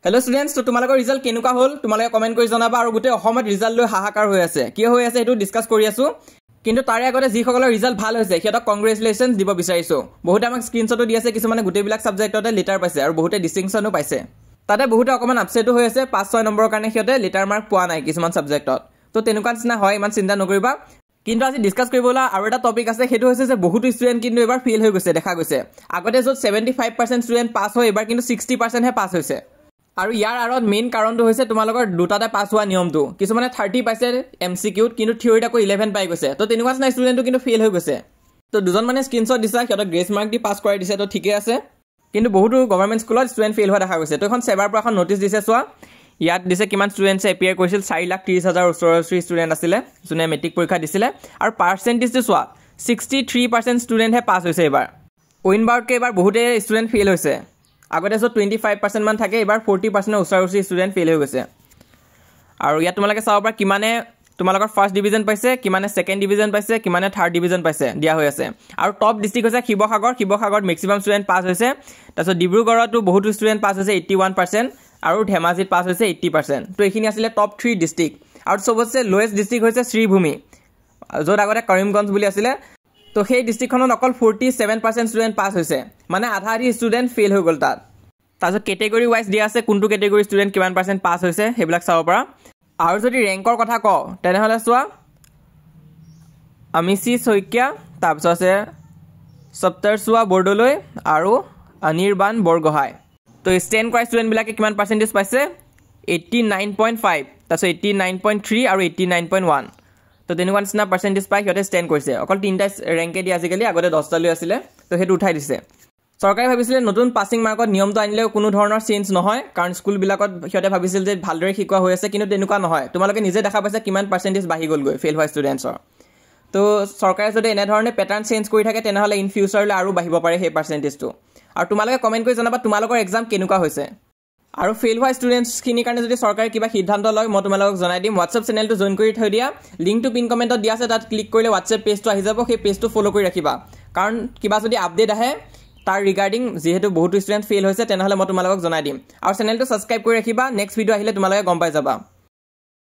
Hello students, तो तुम्हारे result केनेकुवा हल तुम्हारे कमेंट कर जनाबा और गोटे अসমत रिजल्ट लै हाहाकार हो आछे किय हो आछे एटु डिस्कस करि आछो किन्तु तारे आगते जिসকলৰ रिजल्ट ভাল হৈছে সিহঁতক কংগ্ৰেচুলেশ্যনছ দিব বিচাৰিছো। বহুতে আমাক স্ক্ৰীনশ্বটো দি আছে, কিছুমানে গোটেইবিলাক সাবজেক্টতে লেটাৰ পাইছে আৰু বহুতে ডিস্টিংশনো পাইছে। তাতে বহুতে অকমান আপসেটো হৈ আছে 5-6 নম্বৰৰ কাৰণে সিহঁতে লেটাৰ মাৰ্ক পোৱা নাই কিছুমান সাবজেক্টত। তো তেনেকুৱা নিচিনা হয়, ইমান চিন্তা নকৰিবা। কিন্তু আজি ডিসকাস কৰিবলৈ আৰু এটা টপিক আছে, সেইটো হৈছে যে বহুত ষ্টুডেন্ট কিন্তু এবাৰ ফেল হৈ গৈছে দেখা গৈছে। আগতে যত 75% ষ্টুডেন্ট পাস হয় এবাৰ কিন্তু 60% হে পাস হৈছে। আৰু ইয়াৰ আৰত মেইন কাৰণটো হৈছে তোমালোকৰ দুটাতে পাস হোৱা নিয়মটো। কিছুমানে 30 পাইছে এমসিকিউত কিন্তু থিওৰিত আকৌ 11 পাই গৈছে। তো তেনেকুৱা নিচিনা ষ্টুডেন্টটো কিন্তু ফেল হৈ গৈছে। তো দুজন মানে স্ক্ৰীনশ্বট দিছা, সিহঁতক গ্ৰেছ মাৰ্ক দি পাস কৰাই দিছে, তো ঠিকে আছে। কিন্তু বহুতো গভৰ্ণমেণ্ট স্কুলত ষ্টুডেন্ট ফেল হোৱা দেখা গৈছে। তো এখন সেৱাৰ পৰা এখন নোটিছ দিছে, চোৱা ইয়াত দিছে কিমান ষ্টুডেন্টছে এপিয়াৰ কৰিছিল। 4,30,000 ওচৰা-ওচৰি ষ্টুডেন্ট আছিলে যোনে মেট্ৰিক পৰীক্ষা দিছিলে। আৰু পাৰ্চেন্টেজটো চোৱা 63% ষ্টুডেন্টহে পাস হৈছে এবাৰ। উইনবাৰতকৈ এবাৰ বহুতে ষ্টুডেন্ট ফেল হৈছে। আগতে যত 25% মান থাকে এবাৰ 40% ওচৰা-ওচৰি ষ্টুডেন্ট ফেল হৈ গৈছে। আৰু ইয়াত তোমালোকে চাব পাৰা কিমানে তোমালোকৰ ফাৰ্ষ্ট ডিভিজন পাইছে, কিমানে সেকেন্ড ডিভিজন পাইছে, কিমানে থাৰ্ড ডিভিজন পাইছে দিয়া হৈ আছে। আৰু টপ ডিস্ট্ৰিক্ট হৈছে শিৱসাগৰত মেক্সিমাম ষ্টুডেন্ট পাস হৈছে। তাৰপিছত ডিব্ৰুগড়তো বহুতো ষ্টুডেন্ট পাস হৈছে 81%, আৰু ধেমাজিত পাস হৈছে 80%। তো এইখিনি আছিলে টপ 3 ডিস্ট্ৰিক্ট। আৰু সবতছে লোৱেষ্ট ডিস্ট্ৰিক্ট হৈছে শ্ৰীভূমি, য'ত আগতে কৰিমগঞ্জ বুলি আছিলে। তো সেই ডিস্ট্ৰিক্টখনত অকল 47% ষ্টুডেন্ট পাস হৈছে, মানে আধা আধি ষ্টুডেন্ট ফেল হৈ গ'ল তাত। তাৰপিছত কেটেগৰী ৱাইজ দিয়া আছে কোনটো কেটেগৰী ষ্টুডেন্ট কিমান পাৰ্চেন্ট পাস হৈছে সেইবিলাক চাব পাৰা। আৰু যদি ৰেংকৰ কথা কওঁ তেনেহ'লে চোৱা অমিশী শইকীয়া, তাৰপিছত আছে সপ্তৰচুৱা বৰদলৈ আৰু অনিৰ্বাণ বৰগোহাঁই। তো ষ্টেণ্ড কৰা ষ্টুডেণ্টবিলাকে কিমান পাৰ্চেণ্টেজ পাইছে 89.5, তাৰপিছত 89.3 আৰু 89.1। তো তেনেকুৱা নিচিনা পাৰ্চেণ্টেজ পাই সিহঁতে ষ্টেণ্ড কৰিছে। অকল 3টা ৰেংকে দিয়ে আজিকালি, আগতে 10টা লৈ আছিলে। তো সেইটো উঠাই দিছে। চৰকাৰে ভাবিছিলে নতুন পাছিং মাৰ্কত নিয়মটো আনিলেও কোনো ধৰণৰ চেঞ্জ নহয়, কাৰণ স্কুলবিলাকত সিহঁতে ভাবিছিল যে ভালদৰে শিকোৱা হৈ আছে, কিন্তু তেনেকুৱা নহয়। তোমালোকে নিজে দেখা পাইছা কিমান পাৰ্চেণ্টেজ বাঢ়ি গ'লগৈ ফেল হোৱা ষ্টুডেণ্টছৰ। তো চৰকাৰে যদি এনেধৰণে পেটাৰ্ণ চেঞ্জ কৰি থাকে তেনেহ'লে ইন ফিউচাৰলৈ আৰু বাঢ়িব পাৰে সেই পাৰ্চেণ্টেজটো। আৰু তোমালোকে কমেণ্ট কৰি জনাবা তোমালোকৰ এক্সাম কেনেকুৱা হৈছে। আৰু ফেল হোৱা ষ্টুডেণ্টছখিনিৰ কাৰণে যদি চৰকাৰে কিবা সিদ্ধান্ত লয় মই তোমালোকক জনাই দিম। হোৱাটছএপ চেনেলটো জইন কৰি থৈ দিয়া, লিংকটো পিন কমেণ্টত দিয়া আছে, তাত ক্লিক কৰিলে হোৱাটছএপ পেজটো আহি যাব। সেই পেজটো ফ'ল' কৰি ৰাখিবা, কাৰণ কিবা যদি আপডেট আহে তাৰ ৰিগাৰ্ডিং যিহেতু বহুতো ষ্টুডেণ্ট ফেল হৈছে তেনেহ'লে মই তোমালোকক জনাই দিম। আৰু চেনেলটো ছাবস্ক্ৰাইব কৰি ৰাখিবা, নেক্সট ভিডিঅ' আহিলে তোমালোকে গম পাই যাবা।